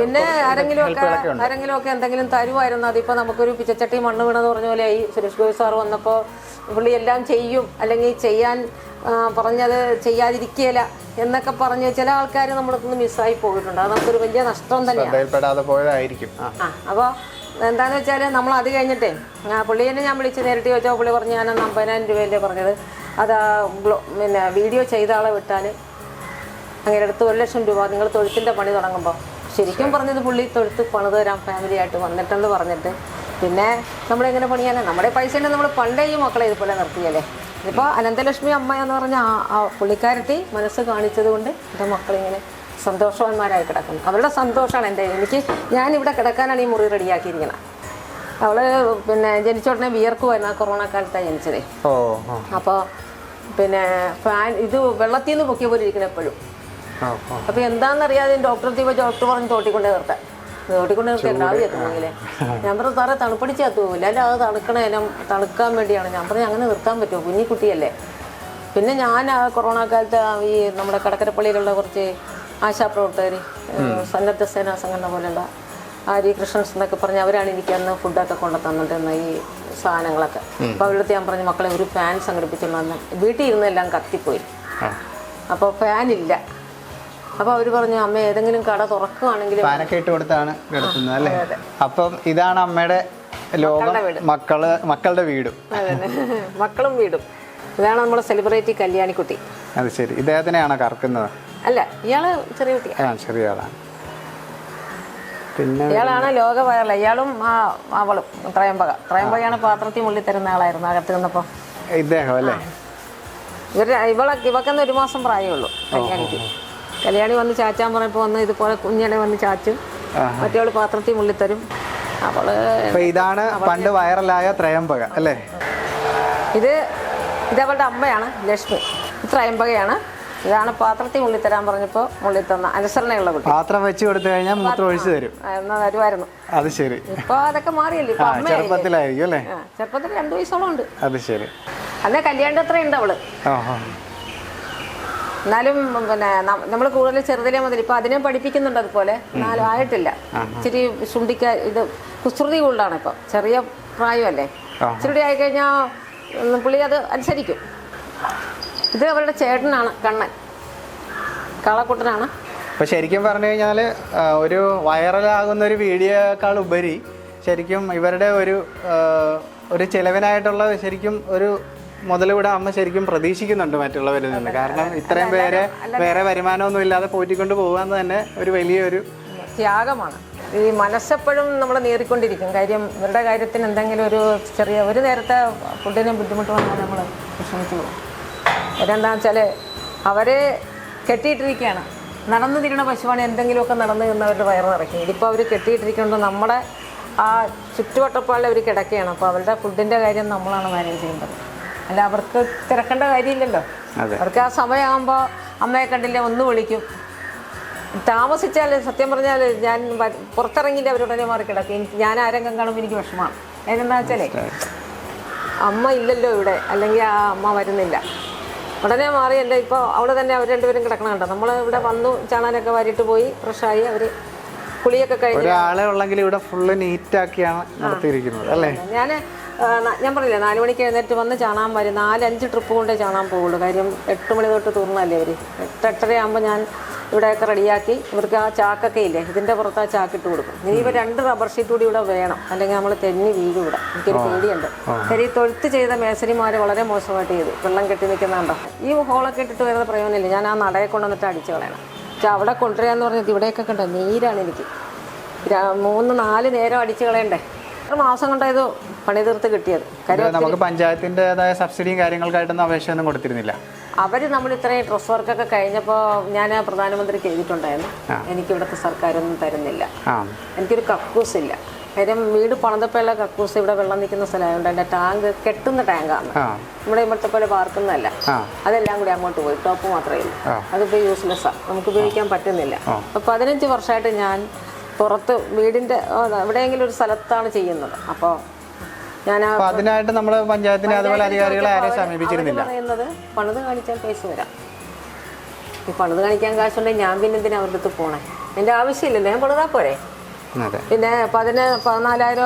പിന്നെ ആരെങ്കിലും ഒക്കെ എന്തെങ്കിലും തരുമായിരുന്നു. അതിപ്പോ നമുക്കൊരു പിച്ചച്ചട്ടി മണ്ണ് വീണെന്ന് പറഞ്ഞ പോലെ ഈ സുരേഷ് ഗോപി സാർ വന്നപ്പോ പുള്ളി എല്ലാം ചെയ്യും, അല്ലെങ്കിൽ ചെയ്യാൻ പറഞ്ഞത് ചെയ്യാതിരിക്കുകയില്ല എന്നൊക്കെ പറഞ്ഞ് ചില ആൾക്കാർ നമ്മളൊന്ന് മിസ്സായി പോയിട്ടുണ്ട്. അത് നമുക്കൊരു വലിയ നഷ്ടം തന്നെയാണ്. അപ്പോൾ എന്താണെന്ന് വെച്ചാൽ നമ്മൾ അത് കഴിഞ്ഞിട്ടേ പുള്ളിയെ ഞാൻ വിളിച്ച് നേരിട്ട് ചോദിച്ചാൽ പുള്ളി പറഞ്ഞു ഞാൻ 50,000 രൂപയല്ലേ പറഞ്ഞത്, അത് പിന്നെ വീഡിയോ ചെയ്ത ആളെ വിട്ടാൽ അങ്ങനെ അടുത്ത് 1 ലക്ഷം രൂപ നിങ്ങൾ തൊഴുത്തിൻ്റെ പണി തുടങ്ങുമ്പോൾ. ശരിക്കും പറഞ്ഞത് പുള്ളി തൊഴുത്ത് പണിത് തരാം ഫാമിലി ആയിട്ട് വന്നിട്ടെന്ന് പറഞ്ഞിട്ട് പിന്നെ നമ്മളെങ്ങനെ പണിയാനേ? നമ്മുടെ പൈസ ഉണ്ട്. നമ്മൾ പണ്ടേ ഈ മക്കളെ ഇതുപോലെ നിർത്തിയല്ലേ. ഇപ്പോൾ അനന്തലക്ഷ്മി അമ്മ എന്ന് പറഞ്ഞ ആ പുള്ളിക്കാരത്തി മനസ്സ് കാണിച്ചത് കൊണ്ട് എൻ്റെ മക്കളിങ്ങനെ സന്തോഷവാന്മാരായി കിടക്കുന്നു. അവരുടെ സന്തോഷമാണ് എനിക്ക് ഞാനിവിടെ കിടക്കാനാണ് ഈ മുറി റെഡിയാക്കിയിരിക്കണം. അവള് പിന്നെ ജനിച്ച ഉടനെ വിയർക്കുമായിരുന്നു. ആ കൊറോണ കാലത്താണ് ജനിച്ചതേ. അപ്പോൾ പിന്നെ ഫാൻ ഇത് വെള്ളത്തിൽ നിന്ന് പൊക്കിയ പോലെ ഇരിക്കണം എപ്പോഴും. അപ്പോൾ എന്താണെന്നറിയാതെ ഡോക്ടർ പറഞ്ഞ് തോട്ടിക്കൊണ്ട് നിർത്താൻ. തോട്ടിക്കൊണ്ട് നിർത്തി ഉണ്ടാവും എത്തുന്നെങ്കിലേ. ഞാൻ പറഞ്ഞു സാറേ തണുപ്പടിച്ച് എത്തുമില്ല, അല്ല അത് തണുക്കാൻ വേണ്ടിയാണ്. ഞാൻ പറഞ്ഞു അങ്ങനെ നിർത്താൻ പറ്റുമോ, കുഞ്ഞിക്കുട്ടിയല്ലേ. പിന്നെ ഞാൻ ആ കൊറോണ കാലത്ത് ഈ നമ്മുടെ കടക്കരപ്പള്ളിയിലുള്ള കുറച്ച് ആശാപ്രവർത്തകർ, സന്നദ്ധ സേനാ സംഘടന പോലെയുള്ള ആര്യ കൃഷ്ണൻസ് എന്നൊക്കെ പറഞ്ഞ് അവരാണ് എനിക്ക് അന്ന് ഫുഡൊക്കെ കൊണ്ടു തന്നിട്ടുന്ന ഈ സാധനങ്ങളൊക്കെ. അപ്പോൾ അവരുടെ ഞാൻ പറഞ്ഞു മക്കളെ ഒരു ഫാൻ സംഘടിപ്പിച്ചിട്ടുണ്ടെന്ന്. വീട്ടിൽ ഇരുന്നെല്ലാം കത്തിപ്പോയി. അപ്പോൾ ഫാനില്ല. അപ്പോൾ അവർ പറഞ്ഞു അമ്മ ഏതെങ്കിലും കട തുറക്കുകയാണെങ്കിൽ ഫാനൊക്കെ ഇട്ട് കൊടുത്താണ് കിടത്തുന്നത് അല്ലേ? അപ്പം ഇതാണ് അമ്മയുടെ ലോകം, മക്കളുടെ വീടും. മക്കളും വീടും. ഇതാണ് നമ്മുടെ സെലിബ്രിറ്റി കല്യാണിക്കുട്ടി. അത് ശരി, ഇദ്ദേഹത്തിനെയാണോ കറക്കുന്നത്? അല്ല, ഇയാള് ചെറിയ കുട്ടിയാണ്. ചെറിയ ആളാണ്. പിന്നെ ഇയാളാണ് ലോക വൈറൽ. ഇയാളും അവളും ത്രയംബകയാണ് പാത്രത്തിൽ മുള്ളി തരുന്ന ആളായിരുന്നു അകത്ത് നിന്നപ്പോൾ. ഇദ്ദേഹം അല്ലേ? ഇവക്കെന്ന് 1 മാസം പ്രായമുള്ളൂ കല്യാണിക്ക്. കല്യാണി വന്ന് ചാച്ചാൻ പറഞ്ഞപ്പോൾ വന്ന് ഇതുപോലെ കുഞ്ഞിനെ വന്ന് ചാച്ചും, മറ്റേവള് പാത്രത്തിൽ മുള്ളിത്തരും. അവള് ഇതാണ് പണ്ട് വൈറലായ ത്രയംബക അല്ലേ? ഇതവളുടെ അമ്മയാണ് ലക്ഷ്മി. ത്രയംബകയാണ്. ഇതാണ് പാത്രത്തിൽ മുള്ളിത്തരാൻ പറഞ്ഞപ്പോൾ മുള്ളിത്തന്ന അനുസരണയുള്ള കുട്ടി. പാത്രം വെച്ച് കൊടുത്തു കഴിഞ്ഞാൽ മൂത്രം ഒഴിച്ചു തരും എന്നാ തരുമായിരുന്നു. അത് ശരി. ഇപ്പൊ അതൊക്കെ മാറിയല്ലേ? ചെറുപ്പത്തിലായിരിക്കും അല്ലേ? ചെറുപ്പത്തിൽ 2 വയസ്സോളം ഉണ്ട്. അത് ശരി. അന്നേ കല്യാണം അത്ര ഉണ്ട് അവള്. എന്നാലും പിന്നെ നമ്മൾ കൂടുതൽ ചെറുതിലേ മുതൽ ഇപ്പൊ അതിനെ പഠിപ്പിക്കുന്നുണ്ട്. അതുപോലെ എന്നാലും ആയിട്ടില്ല. ഇച്ചിരി ഇത് കുസൃതി കൂടുതലാണ് ഇപ്പൊ. ചെറിയ പ്രായമല്ലേ, ഇച്ചിരി ആയിക്കഴിഞ്ഞാൽ പുള്ളി അത് അനുസരിക്കും. ഇത് അവരുടെ ചേട്ടനാണ്, കണ്ണൻ, കാളക്കുട്ടനാണ്. ഇപ്പൊ ശരിക്കും പറഞ്ഞു കഴിഞ്ഞാൽ ഒരു വൈറലാകുന്ന ഒരു വീഡിയോയേക്കാൾ ഉപരി ശരിക്കും ഇവരുടെ ഒരു ചെലവിനായിട്ടുള്ള ശരിക്കും ഒരു മുതലിവിടെ അമ്മ ശരിക്കും പ്രതീക്ഷിക്കുന്നുണ്ട് മറ്റുള്ളവരിൽ നിന്ന്. കാരണം ഇത്രയും പേരെ വേറെ വരുമാനമൊന്നും ഇല്ലാതെ പോറ്റിക്കൊണ്ട് പോകാന്ന് തന്നെ ഒരു വലിയൊരു ത്യാഗമാണ്. ഈ മനസ്സെപ്പോഴും നമ്മൾ നേറിക്കൊണ്ടിരിക്കും. കാര്യം ഇവരുടെ കാര്യത്തിന് എന്തെങ്കിലും ഒരു നേരത്തെ ഫുഡിന് ബുദ്ധിമുട്ട് വന്നാൽ നമ്മൾ വിഷമിച്ചു പോകും. അവരെന്താണെന്ന് വെച്ചാൽ അവരെ കെട്ടിയിട്ടിരിക്കുകയാണ്. നടന്നു തിരിയണ പശുവാണ് എന്തെങ്കിലുമൊക്കെ നടന്നു നിന്നവരുടെ വയറ് നിറയ്ക്കും. ഇതിപ്പോൾ അവർ കെട്ടിയിട്ടിരിക്കുന്നത് നമ്മുടെ ആ ചുറ്റുവട്ടപ്പാടിൽ അവർ കിടക്കുകയാണ്. അപ്പോൾ അവരുടെ ഫുഡിൻ്റെ കാര്യം നമ്മളാണ് മാനേജ് ചെയ്യേണ്ടത്. അല്ല, അവർക്ക് തിരക്കേണ്ട കാര്യമില്ലല്ലോ. അവർക്ക് ആ സമയമാകുമ്പോൾ അമ്മയെ കണ്ടില്ലേ ഒന്ന് വിളിക്കും. താമസിച്ചാൽ സത്യം പറഞ്ഞാൽ ഞാൻ പുറത്തിറങ്ങിയിട്ട് അവരുടനെ മാറി കിടക്കും. ഞാൻ ആരെങ്കിലും കാണുമ്പോൾ എനിക്ക് വിഷമമാണ്. അതിനെന്താ വെച്ചാലേ അമ്മ ഇല്ലല്ലോ ഇവിടെ, അല്ലെങ്കിൽ ആ അമ്മ വരുന്നില്ല. ഉടനെ മാറി എൻ്റെ ഇപ്പോൾ അവിടെ തന്നെ അവർ രണ്ടുപേരും കിടക്കണം കണ്ടോ. നമ്മൾ ഇവിടെ വന്നു ചാണാനൊക്കെ വാരിയിട്ട് പോയി ഫ്രഷായി അവർ കുളിയൊക്കെ കഴിഞ്ഞു. ഒരാളെ ഉള്ളെങ്കിൽ ഇവിടെ ഫുള്ള് നീറ്റാക്കിയാണ് നടത്തിയിരിക്കുന്നത് അല്ലേ? ഞാൻ പറഞ്ഞില്ലേ 4 മണിക്ക് എഴുന്നേറ്റ് വന്ന് ചാണാൻ വരും. 4-5 ട്രിപ്പ് കൊണ്ടേ ചാണാൻ പോകുള്ളൂ. കാര്യം 8 മണി തൊട്ട് തുറന്നല്ലേ അവർ. 8-8:30 ആകുമ്പോൾ ഞാൻ ഇവിടെയൊക്കെ റെഡിയാക്കി ഇവർക്ക് ആ ചാക്കൊക്കെ ഇല്ലേ ഇതിൻ്റെ പുറത്ത് ആ ചാക്കിട്ട് കൊടുക്കും. ഇനിയിപ്പോൾ 2 റബ്ബർ ഷീറ്റ് കൂടി ഇവിടെ വേണം, അല്ലെങ്കിൽ നമ്മൾ തെന്നി വീഴും ഇവിടെ. എനിക്കൊരു പേടിയുണ്ട്. കാര്യം തൊഴുത്ത് ചെയ്ത മേസരിമാർ വളരെ മോശമായിട്ട് ചെയ്തു. വെള്ളം കെട്ടി നിൽക്കുന്നുണ്ടോ. ഈ ഹോളൊക്കെ ഇട്ടിട്ട് വരുന്ന പ്രയോജനമില്ല. ഞാൻ ആ നടയെ കൊണ്ടുവന്നിട്ട് അടിച്ച് കളയണം. പക്ഷെ അവിടെ കൊണ്ടുവരികയെന്ന് പറഞ്ഞത് ഇവിടെയൊക്കെ കണ്ടോ നീരാണ് എനിക്ക്. 3-4 നേരം അടിച്ച് കളയണ്ടേ. 6 മാസം കൊണ്ടായത് പണി തീർത്ത് കിട്ടിയത്. കാര്യം നമുക്ക് പഞ്ചായത്തിൻ്റെതായ സബ്സിഡിയും കാര്യങ്ങൾക്കായിട്ടൊന്നും അപേക്ഷയൊന്നും കൊടുത്തിരുന്നില്ല. അവർ നമ്മൾ ഇത്രയും ഡ്രസ് വർക്കൊക്കെ കഴിഞ്ഞപ്പോൾ ഞാൻ പ്രധാനമന്ത്രിക്ക് എഴുതിയിട്ടുണ്ടായിരുന്നു. എനിക്ക് ഇവിടുത്തെ സർക്കാരൊന്നും തരുന്നില്ല. എനിക്കൊരു കക്കൂസ് ഇല്ല. കാര്യം വീട് പണിതപ്പോഴുള്ള കക്കൂസ് ഇവിടെ വെള്ളം നിൽക്കുന്ന സ്ഥലമായതുകൊണ്ട് എൻ്റെ ടാങ്ക് കെട്ടുന്ന ടാങ്കാണ്. നമ്മുടെ ഇവിടുത്തെ പോലെ പാർക്കുന്നതല്ല. അതെല്ലാം കൂടി അങ്ങോട്ട് പോയി. ടോപ്പ് മാത്രമേ ഉള്ളൂ. അതിപ്പോൾ യൂസ്ലെസ്സാണ്, നമുക്ക് ഉപയോഗിക്കാൻ പറ്റുന്നില്ല. അപ്പോൾ 15 വർഷമായിട്ട് ഞാൻ പുറത്ത് വീടിൻ്റെ എവിടെയെങ്കിലും ഒരു സ്ഥലത്താണ് ചെയ്യുന്നത്. അപ്പോൾ അതിനായിട്ട് നമ്മൾ പഞ്ചായത്തിന് അതുപോലെ അധികാരികളെ ആരെയും സമീപിച്ചിരുന്നില്ല. പറയുന്നത് പണിത് കാണിച്ചാൽ പൈസ വരാം. ഈ പണിത് കാണിക്കാൻ കാശുണ്ടെങ്കിൽ ഞാൻ പിന്നെ എന്തിനാ അവരുടെ അടുത്ത് പോണേ? എൻ്റെ ആവശ്യമില്ലല്ലോ, ഞാൻ പണിതാ പോരെ. പിന്നെ 14,000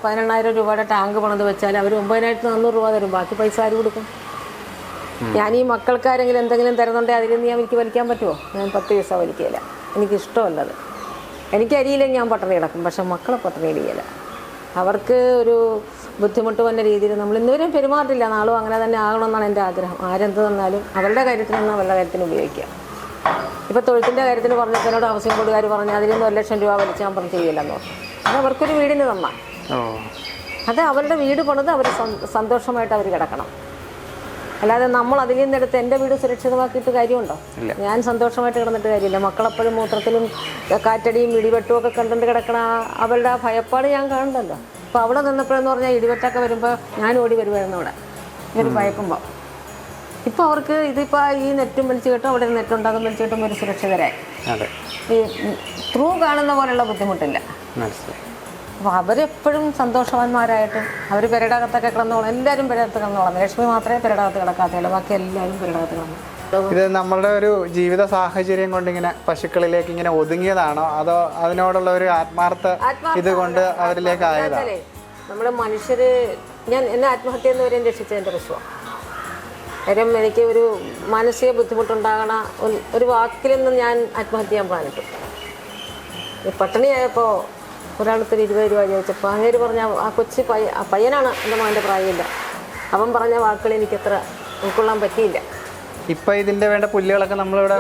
18,000 രൂപയുടെ ടാങ്ക് പണിത് വെച്ചാൽ അവർ 9,400 രൂപ തരും. ബാക്കി പൈസ ആര് കൊടുക്കും? ഞാൻ ഈ മക്കൾക്കാരെങ്കിലും എന്തെങ്കിലും തരുന്നുണ്ടെങ്കിൽ അതിൽ നിന്ന് എനിക്ക് വലിക്കാൻ പറ്റുമോ? ഞാൻ 10 പൈസ വലിക്കില്ല. എനിക്കിഷ്ടമല്ലത്. എനിക്ക് അരിയില്ലെങ്കിൽ ഞാൻ പട്ടിണി കിടക്കും. പക്ഷെ മക്കളെ പട്ടിണി ഇടിയില്ല. അവർക്ക് ഒരു ബുദ്ധിമുട്ട് വന്ന രീതിയിൽ നമ്മൾ ഇന്നുവരെയും പെരുമാറില്ല. നാളും അങ്ങനെ തന്നെ ആകണമെന്നാണ് എൻ്റെ ആഗ്രഹം. ആരെന്ത് തന്നാലും അവരുടെ കാര്യത്തിന് നിന്ന് അവരുടെ കാര്യത്തിന് ഉപയോഗിക്കാം. ഇപ്പോൾ തൊഴുത്തിൻ്റെ കാര്യത്തിന് പറഞ്ഞപ്പോൾ എന്നോട് ഹൗസിംഗ് ബോർഡുകാർ പറഞ്ഞ് അതിൽ നിന്ന് 1 ലക്ഷം രൂപ വലിച്ച് ഞാൻ പറഞ്ഞ് ചെയ്യില്ലെന്നോ. അത് അവർക്കൊരു വീടിന് തന്നാൽ അത് അവരുടെ വീട് പണിത് അവർ സന്തോഷമായിട്ട് അവർ കിടക്കണം. അല്ലാതെ നമ്മൾ അതിൽ നിന്നെടുത്ത് എൻ്റെ വീട് സുരക്ഷിതമാക്കിയിട്ട് കാര്യമുണ്ടോ? ഞാൻ സന്തോഷമായിട്ട് കിടന്നിട്ട് കാര്യമില്ല. മക്കളെപ്പോഴും മൂത്രത്തിലും കാറ്റടിയും ഇടിവെട്ടും ഒക്കെ കണ്ടുകൊണ്ട് കിടക്കണ അവരുടെ ആ ഭയപ്പാട് ഞാൻ കാണണ്ടല്ലോ. അപ്പോൾ അവിടെ നിന്നപ്പോഴെന്ന് പറഞ്ഞാൽ ഇടിവെട്ടൊക്കെ വരുമ്പോൾ ഞാൻ ഓടി വരുമായിരുന്നു അവിടെ ഇവർ ഭയക്കുമ്പോൾ. ഇപ്പോൾ അവർക്ക് ഇതിപ്പോൾ ഈ നെറ്റും വലിച്ചു കിട്ടും, അവിടെ നെറ്റുണ്ടാകും വലിച്ചു കിട്ടുമ്പോൾ ഒരു സുരക്ഷിതരായി. ഈ ത്രൂ കാണുന്ന പോലെയുള്ള ബുദ്ധിമുട്ടില്ല. അപ്പോൾ അവരെപ്പോഴും സന്തോഷവാന്മാരായിട്ടും അവർ പെരടകത്തൊക്കെ കിടന്നോളാം. എല്ലാവരും പെരടകത്ത് കിടന്നോളാം. ലക്ഷ്മി മാത്രമേ പെരടകത്ത് കിടക്കാത്തുള്ളൂ, ബാക്കി എല്ലാവരും പെരടകത്ത് കിടന്നു. ഇത് നമ്മളുടെ ഒരു ജീവിത സാഹചര്യം കൊണ്ട് ഇങ്ങനെ പശുക്കളിലേക്ക് ഇങ്ങനെ ഒതുങ്ങിയതാണോ, അതോ അതിനോടുള്ള ഒരു ആത്മാർത്ഥ ഇതുകൊണ്ട് അവരിലേക്ക് ആയതാണോ? നമ്മൾ മനുഷ്യര് എന്നെ ആത്മഹത്യ എന്ന് വരെയും രക്ഷിച്ചത് എൻ്റെ പശുവാണ്. കാര്യം എനിക്ക് ഒരു മാനസിക ബുദ്ധിമുട്ടുണ്ടാകണ ഒരു വാക്കിൽ നിന്ന് ഞാൻ ആത്മഹത്യ ചെയ്യാൻ പ്ലാനിട്ടു. ഈ പട്ടിണിയായപ്പോൾ ഒരാളത്തിൽ 20 രൂപ ചോദിച്ചപ്പോൾ അങ്ങേര് പറഞ്ഞ ആ കൊച്ചു പയ്യനാണ്, എൻ്റെ മകൻ്റെ പ്രായമില്ല, അവൻ പറഞ്ഞ വാക്കുകൾ എനിക്കത്ര ഉൾക്കൊള്ളാൻ പറ്റിയില്ല. ഇപ്പം ഇതിൻ്റെ വേണ്ട പുല്ലുകളൊക്കെ നമ്മളിവിടെ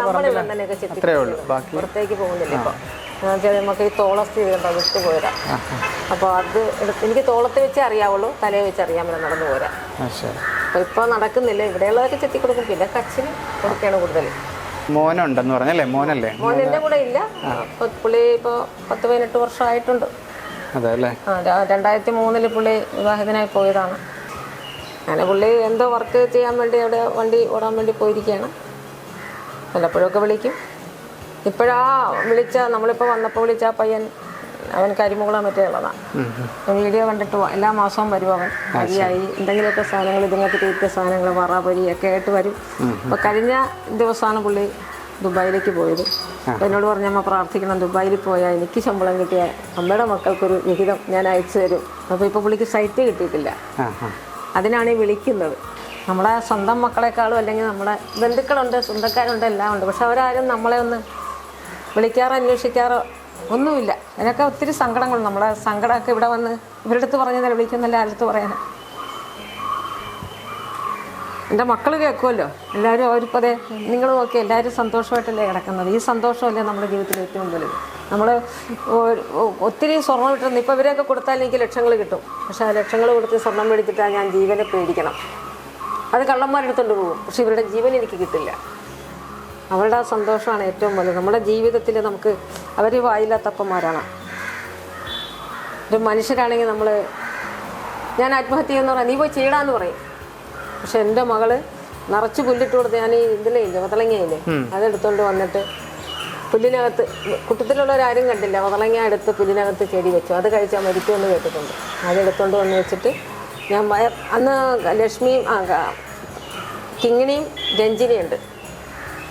തന്നെയൊക്കെ അത്രേ ഉള്ളൂ, ബാക്കി പുറത്തേക്ക് പോകുന്നില്ല ഇപ്പം. നമുക്ക് ഈ തോളസ്ഥി കണ്ടോ വിട്ട് പോരാ. അപ്പോൾ അത് എനിക്ക് തോളത്തെ വെച്ചേ അറിയാവുള്ളൂ, തലയെ വെച്ച് അറിയാൻ പറ്റില്ല, നടന്നു പോരാ. അപ്പോൾ ഇപ്പോൾ നടക്കുന്നില്ല. ഇവിടെയുള്ളതൊക്കെ ചെത്തി കൊടുക്കും. പിന്നെ കച്ചിന് കൊടുക്കുകയാണ് കൂടുതൽ. മോനുണ്ടെന്ന് പറഞ്ഞല്ലേ? മോനല്ലേ? മോൻ എൻ്റെ കൂടെ ഇല്ല. പുള്ളി ഇപ്പോൾ 10-18 വർഷമായിട്ടുണ്ട്. അതെ അല്ലേ? 2003 പുള്ളി വിവാഹിതനായി പോയതാണ്. അങ്ങനെ പുള്ളി എന്തോ വർക്ക് ചെയ്യാൻ വേണ്ടി അവിടെ വണ്ടി ഓടാൻ വേണ്ടി പോയിരിക്കുകയാണ്. വല്ലപ്പോഴൊക്കെ വിളിക്കും. ഇപ്പോഴാ നമ്മളിപ്പോൾ വന്നപ്പോൾ വിളിച്ച ആ പയ്യൻ, അവൻ കരിമുകുളം മറ്റേ ഉള്ളതാണ്. വീഡിയോ കണ്ടിട്ട് എല്ലാ മാസവും വരും. അവൻ അരിയായി എന്തെങ്കിലുമൊക്കെ സാധനങ്ങൾ, ഇതുങ്ങൾക്ക് തീറ്റ സാധനങ്ങൾ, വറാപരിയൊക്കെ ആയിട്ട് വരും. അപ്പോൾ കഴിഞ്ഞ ദിവസമാണ് പുള്ളി ദുബായിലേക്ക് പോയത്. അപ്പോൾ എന്നോട് പറഞ്ഞ അമ്മ പ്രാർത്ഥിക്കണം, ദുബായിൽ പോയാൽ എനിക്ക് ശമ്പളം കിട്ടിയ അമ്മയുടെ മക്കൾക്കൊരു വിഹിതം ഞാൻ അയച്ചു തരും. അപ്പോൾ ഇപ്പോൾ പുള്ളിക്ക് സൈറ്റ് കിട്ടിയിട്ടില്ല. അതിനാണ് ഈ വിളിക്കുന്നത്. നമ്മളെ സ്വന്തം മക്കളെക്കാളും അല്ലെങ്കിൽ നമ്മുടെ ബന്ധുക്കളുണ്ട്, സ്വന്തക്കാരുണ്ട്, എല്ലാം ഉണ്ട്. പക്ഷെ അവരാരും നമ്മളെ ഒന്ന് വിളിക്കാറോ അന്വേഷിക്കാറോ ഒന്നുമില്ല. അതിനൊക്കെ ഒത്തിരി സങ്കടങ്ങളുണ്ട്. നമ്മളെ സങ്കടമൊക്കെ ഇവിടെ വന്ന് ഇവരുടെ അടുത്ത് പറഞ്ഞാൽ വിളിക്കുന്നില്ല, ആരുടെ അടുത്ത് പറയാൻ. എൻ്റെ മക്കൾ കേൾക്കുമല്ലോ, എല്ലാവരും അവരിപ്പോൾ അതെ നിങ്ങൾ നോക്കി എല്ലാവരും സന്തോഷമായിട്ടല്ലേ കിടക്കുന്നത്. ഈ സന്തോഷമല്ലേ നമ്മുടെ ജീവിതത്തിൽ ഏറ്റവും വലുത്. നമ്മൾ ഒത്തിരി സ്വർണ്ണം കിട്ടുന്നത്. ഇപ്പോൾ ഇവരെയൊക്കെ കൊടുത്താൽ എനിക്ക് ലക്ഷങ്ങൾ കിട്ടും. പക്ഷേ ആ ലക്ഷങ്ങൾ കൊടുത്ത് സ്വർണ്ണം മേടിച്ചിട്ടാൽ ഞാൻ ജീവനെ പേടിക്കണം. അത് കള്ളന്മാരെടുത്തുകൊണ്ട് പോകും. പക്ഷെ ഇവരുടെ ജീവൻ എനിക്ക് കിട്ടില്ല. അവരുടെ ആ സന്തോഷമാണ് ഏറ്റവും വലുത്. നമ്മുടെ ജീവിതത്തിൽ നമുക്ക് അവർ വായില്ലാത്തപ്പന്മാരാണ്. ഒരു മനുഷ്യരാണെങ്കിൽ ഞാൻ ആത്മഹത്യ ചെയ്യുമെന്ന് പറയാം, നീ പോയി ചെയ്യടാന്ന് പറയും. പക്ഷെ എൻ്റെ മകള് നിറച്ച് പുല്ലിട്ട് കൊടുത്ത് ഞാൻ ഈ ഇതിലേ ഇല്ലേ വതളങ്ങയില്ലേ, അതെടുത്തോണ്ട് വന്നിട്ട് പുല്ലിനകത്ത്, കുട്ടത്തിലുള്ളവരാരും കണ്ടില്ല, വതളങ്ങ എടുത്ത് പുല്ലിനകത്ത് ചെടി വെച്ചു. അത് കഴിച്ചാൽ മരിക്കുമെന്ന് കേട്ടിട്ടുണ്ട്. അതെടുത്തോണ്ട് വന്ന് വെച്ചിട്ട് ഞാൻ അന്ന് ലക്ഷ്മിയും കിങ്ങിണിയും രഞ്ജിനിയുണ്ട്,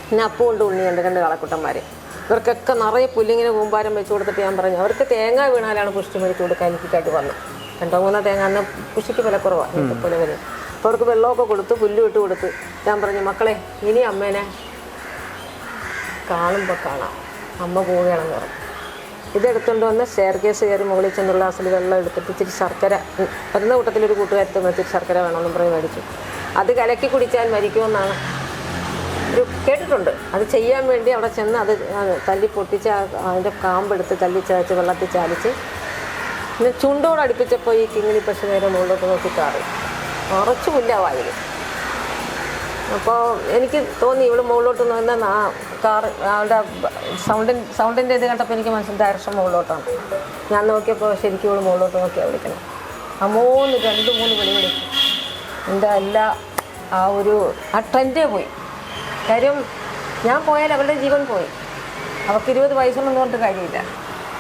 പിന്നെ അപ്പുണ്ട്, ഉണ്ണിയുണ്ട്, 2 കളക്കുട്ടന്മാർ. ഇവർക്കൊക്കെ നിറയെ പുല്ലിങ്ങനെ കൂമ്പാരം വെച്ച് കൊടുത്തിട്ട് ഞാൻ പറഞ്ഞു അവർക്ക് തേങ്ങ വീണാലാണ് പുഷ്ടി മേടിച്ച് കൊടുക്കാൻ എനിക്കായിട്ട് വന്നു. 2-3 തേങ്ങ അന്ന് പുഷ്ടിക്ക് വില കുറവാണ് പുലവിന്. അപ്പോൾ അവർക്ക് വെള്ളമൊക്കെ കൊടുത്ത് പുല്ല് ഇട്ട് കൊടുത്ത് ഞാൻ പറഞ്ഞു മക്കളെ ഇനി അമ്മേനെ കാണുമ്പോൾ കാണാം, അമ്മ പോവുകയാണെന്ന് പറഞ്ഞു. ഇതെടുത്തുകൊണ്ട് വന്ന് സ്റ്റെയർ കേസ് കയറി മുകളിൽ ചെന്നുള്ള ഗ്ലാസ്സിൽ വെള്ളം എടുത്തിട്ട് ഇച്ചിരി ശർക്കര, വരുന്ന കൂട്ടത്തിലൊരു കൂട്ടുകാരത്ത് ഇച്ചിരി ശർക്കര വേണമെന്നും പറഞ്ഞ് മേടിച്ചു. അത് കലക്കി കുടിച്ചാൽ മരിക്കുമെന്നാണ് കേട്ടിട്ടുണ്ട്. അത് ചെയ്യാൻ വേണ്ടി അവിടെ ചെന്ന് അത് തല്ലി പൊട്ടിച്ച് അതിൻ്റെ കാമ്പെടുത്ത് തല്ലി ചതച്ച് വെള്ളത്തിൽ ചാലിച്ച് പിന്നെ ചുണ്ടോട് അടുപ്പിച്ചപ്പോൾ ഈ കിങ്ങിണി പശു നേരെ മുകളിലോട്ട് നോക്കി കാറി നിറച്ചു പുല്ല വായിൽ. അപ്പോൾ എനിക്ക് തോന്നി ഇവള് മുകളിലോട്ട് നിന്ന് കാറ് അവളുടെ സൗണ്ടിൻ്റെ ഇത് കണ്ടപ്പോൾ എനിക്ക് മനസ്സിൽ ഡയറക്ഷൻ മുകളിലോട്ടാണ്. ഞാൻ നോക്കിയപ്പോൾ ശരിക്കും ഇവള് മുകളിലോട്ട് നോക്കിയാണ് വിളിക്കണം. 2-3 വിളി വിളിച്ചു. എൻ്റെ ആ ട്രെൻഡേ പോയി. കാര്യം ഞാൻ പോയാൽ അവളുടെ ജീവൻ പോയി. അവൾക്ക് 20 വയസ്സൊന്നും പറഞ്ഞിട്ട് കാര്യമില്ല.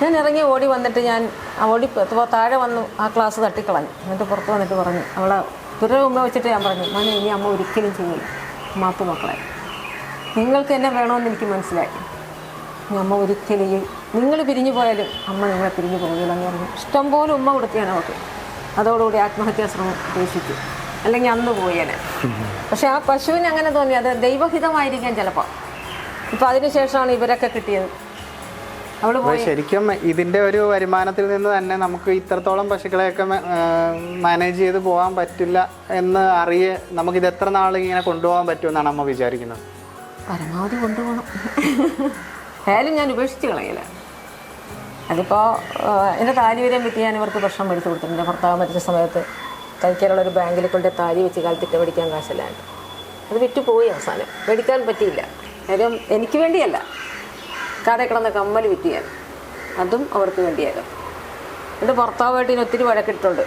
ഞാൻ ഇറങ്ങി ഓടി വന്നിട്ട് ഞാൻ താഴെ വന്നു ആ ക്ലാസ് തട്ടിക്കളഞ്ഞു. എന്നിട്ട് പുറത്ത് വന്നിട്ട് പറഞ്ഞു, അവളെ ഇവരുടെ മുമ്പ് വെച്ചിട്ട് ഞാൻ പറഞ്ഞു, മോനെ ഇനി അമ്മ ഒരിക്കലും ചെയ്യില്ല, മാപ്പ് മക്കളെ, നിങ്ങൾക്ക് എന്നെ വേണമെന്ന് എനിക്ക് മനസ്സിലായി. അമ്മ ഒരിക്കലും നിങ്ങൾ പിരിഞ്ഞു പോയാലും അമ്മ നിങ്ങളെ പിരിഞ്ഞു പോകില്ല എന്ന് പറഞ്ഞു. ഇഷ്ടംപോലെ ഉമ്മ കൊടുക്കുകയാണ് അവൾക്ക്. അതോടുകൂടി ആത്മഹത്യാശ്രമം ഉപേക്ഷിച്ചു, അല്ലെങ്കിൽ അന്ന് പോയേനെ. പക്ഷെ ആ പശുവിന് അങ്ങനെ തോന്നി, അത് ദൈവഹിതമായിരിക്കാം ചിലപ്പോൾ. ഇപ്പം അതിനുശേഷമാണ് ഇവരൊക്കെ കിട്ടിയത്. ശരിക്കും ഇതിൻ്റെ ഒരു വരുമാനത്തിൽ നിന്ന് തന്നെ നമുക്ക് ഇത്രത്തോളം പശുക്കളെയൊക്കെ മാനേജ് ചെയ്ത് പോകാൻ പറ്റില്ല എന്ന് നമുക്കിത് എത്ര നാൾ ഇങ്ങനെ കൊണ്ടുപോകാൻ പറ്റുമെന്നാണ് അമ്മ വിചാരിക്കുന്നത്? പരമാവധി കൊണ്ടുപോകണം. ആയാലും ഞാൻ ഉപേക്ഷിച്ച് കളയില്ല. അതിപ്പോൾ എൻ്റെ താലിവരെയും വിറ്റ് ഞാൻ ഇവർക്ക് ഭക്ഷണം മേടിച്ച് കൊടുത്തിട്ടുണ്ട്. ഭർത്താവ് മരിച്ച സമയത്ത് കഴിക്കാനുള്ളൊരു ബാങ്കിൽ കൊണ്ട് താലി വെച്ച് കാലത്തിട്ട് മേടിക്കാൻ കാശല്ലാണ്ട് അത് വിറ്റ് പോയി. അവസാനം മേടിക്കാൻ പറ്റിയില്ല. കാര്യം എനിക്ക് വേണ്ടിയല്ല, കടയിൽ കിടന്ന കമ്മൽ വിറ്റ് ചെയ്യാൻ, അതും അവർക്ക് വേണ്ടിയായിരുന്നു. എൻ്റെ ഭർത്താവായിട്ട് ഇനി ഒത്തിരി വഴക്കിട്ടുണ്ട്.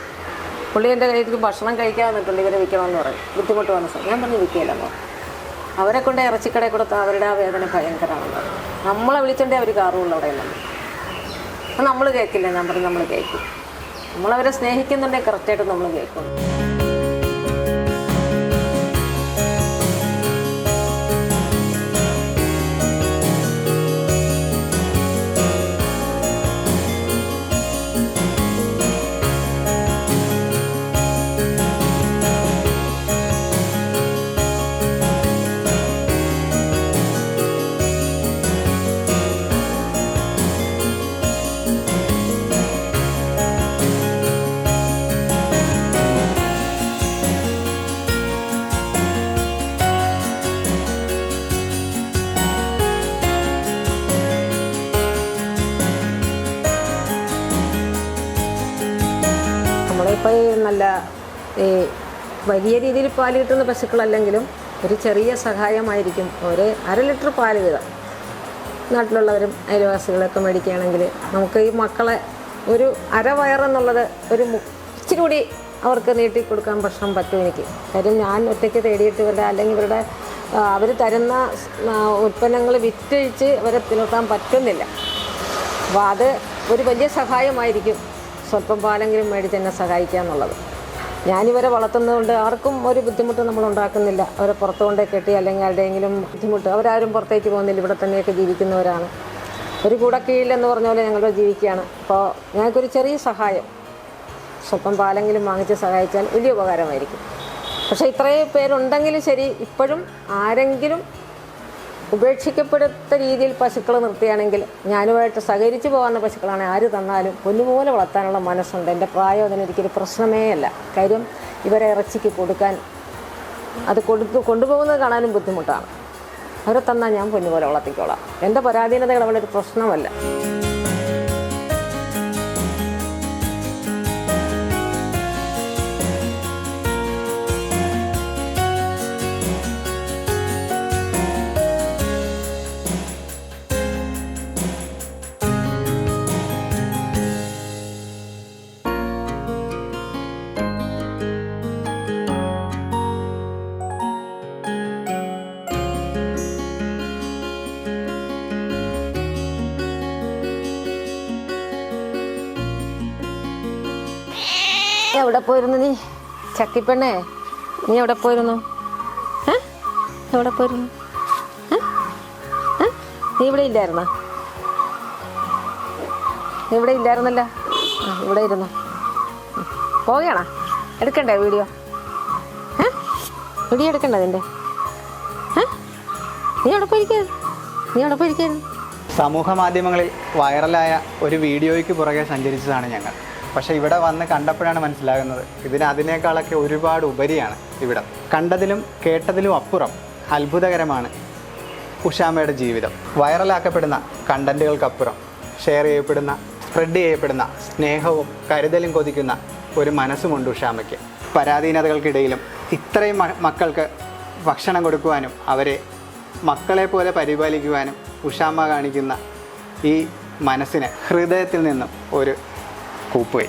പുള്ളി എൻ്റെ കയ്യിൽ ഭക്ഷണം കഴിക്കാൻ വന്നിട്ടുണ്ട്, ഇവരെ വിൽക്കണമെന്ന് പറയും. ബുദ്ധിമുട്ട് വന്ന സമയം ഞാൻ പറഞ്ഞു വിൽക്കില്ലെന്നോ. അവരെ കൊണ്ട് ഇറച്ചിക്കടയിൽ കൊടുത്ത അവരുടെ ആ വേദന ഭയങ്കരമാണെന്ന് പറയും. നമ്മളെ വിളിച്ചിട്ടേ അവർ കാറുള്ളൂ അവിടെ നിന്ന്. അപ്പം നമ്മൾ കേൾക്കില്ല. ഞാൻ പറഞ്ഞു നമ്മൾ കേൾക്കും. നമ്മളവരെ സ്നേഹിക്കുന്നുണ്ടെങ്കിൽ കറക്റ്റായിട്ട് നമ്മൾ കേൾക്കും. ഇപ്പോൾ ഈ നല്ല ഈ വലിയ രീതിയിൽ പാല് കിട്ടുന്ന പശുക്കളല്ലെങ്കിലും ഒരു ചെറിയ സഹായമായിരിക്കും ഒരു 1/2 ലിറ്റർ പാല് വീതം നാട്ടിലുള്ളവരും അയൽവാസികളൊക്കെ മേടിക്കുകയാണെങ്കിൽ നമുക്ക് ഈ മക്കളെ ഒരു അരവയറെന്നുള്ളത് ഒരു ഇച്ചിരി കൂടി അവർക്ക് നീട്ടി കൊടുക്കാൻ ഭക്ഷണം പറ്റും എനിക്ക്. കാര്യം ഞാൻ ഒറ്റയ്ക്ക് തേടിയിട്ട് ഇവരുടെ അല്ലെങ്കിൽ ഇവരുടെ അവർ തരുന്ന ഉൽപ്പന്നങ്ങൾ വിറ്റഴിച്ച് അവരെ പുലർത്താൻ പറ്റുന്നില്ല. അപ്പോൾ അത് ഒരു വലിയ സഹായമായിരിക്കും സ്വല്പം പാലെങ്കിലും മേടിച്ച് എന്നെ സഹായിക്കുക എന്നുള്ളത്. ഞാനിവരെ വളർത്തുന്നതുകൊണ്ട് ആർക്കും ഒരു ബുദ്ധിമുട്ട് നമ്മൾ ഉണ്ടാക്കുന്നില്ല. അവരെ പുറത്തു കൊണ്ടേ കെട്ടി അല്ലെങ്കിൽ ആരുടെയെങ്കിലും ബുദ്ധിമുട്ട്, അവരാരും പുറത്തേക്ക് പോകുന്നില്ല, ഇവിടെ തന്നെയൊക്കെ ജീവിക്കുന്നവരാണ്. ഒരു കൂടക്കീഴിലെന്ന് പറഞ്ഞ പോലെ ഞങ്ങൾ ജീവിക്കുകയാണ്. അപ്പോൾ ഞങ്ങൾക്കൊരു ചെറിയ സഹായം സ്വല്പം പാലെങ്കിലും വാങ്ങിച്ച് സഹായിച്ചാൽ വലിയ ഉപകാരമായിരിക്കും. പക്ഷേ ഇത്രയും പേരുണ്ടെങ്കിലും ശരി, ഇപ്പോഴും ആരെങ്കിലും ഉപേക്ഷിക്കപ്പെടുത്ത രീതിയിൽ പശുക്കൾ നിർത്തുകയാണെങ്കിൽ ഞാനുമായിട്ട് സഹകരിച്ച് പോകുന്ന പശുക്കളാണെങ്കിൽ ആര് തന്നാലും പൊന്നുപോലെ വളർത്താനുള്ള മനസ്സുണ്ട്. എൻ്റെ പ്രായം അതിനൊരിക്കലും പ്രശ്നമേ അല്ല. കാര്യം ഇവരെ ഇറച്ചിക്ക് കൊടുക്കാൻ അത് കൊണ്ടുപോകുന്നത് കാണാനും ബുദ്ധിമുട്ടാണ്. അവരെ തന്നാൽ ഞാൻ പൊന്നുപോലെ വളർത്തിക്കോളാം. എൻ്റെ പരാധീനതകൾ അവിടെ ഒരു പ്രശ്നമല്ല. എവിടെ പോയിരുന്നു നീ ചക്കിപ്പെണ്ണേ? നീ എവിടെ പോയിരുന്നു? എവിടെ പോയിരുന്നു? നീ ഇവിടെ ഇല്ലായിരുന്നോ? നീ ഇവിടെ ഇല്ലായിരുന്നല്ലോ. ഇവിടെ ഇരുന്നു. പോകണ എടുക്കണ്ടേ വീഡിയോ? വീഡിയോ എടുക്കണ്ട അതിൻ്റെ? നീ എവിടെ പോയിരിക്കുന്നു? സമൂഹ മാധ്യമങ്ങളിൽ വൈറലായ ഒരു വീഡിയോയ്ക്ക് പുറകെ സഞ്ചരിച്ചതാണ് ഞങ്ങൾ. പക്ഷേ ഇവിടെ വന്ന് കണ്ടപ്പോഴാണ് മനസ്സിലാകുന്നത് അതിനേക്കാളൊക്കെ ഒരുപാട് ഉപരിയാണ് ഇവിടം. കണ്ടതിലും കേട്ടതിലും അപ്പുറം അത്ഭുതകരമാണ് ഉഷാമ്മയുടെ ജീവിതം. വൈറലാക്കപ്പെടുന്ന കണ്ടൻറ്റുകൾക്കപ്പുറം ഷെയർ ചെയ്യപ്പെടുന്ന, സ്പ്രെഡ് ചെയ്യപ്പെടുന്ന സ്നേഹവും കരുതലും കൊതിക്കുന്ന ഒരു മനസ്സുമുണ്ട് ഉഷാമ്മയ്ക്ക്. പരാധീനതകൾക്കിടയിലും ഇത്രയും മക്കൾക്ക് ഭക്ഷണം കൊടുക്കുവാനും അവരെ മക്കളെ പോലെ പരിപാലിക്കുവാനും ഉഷാമ്മ കാണിക്കുന്ന ഈ മനസ്സിന് ഹൃദയത്തിൽ നിന്നും ഒരു കൂപ്പുകൈ.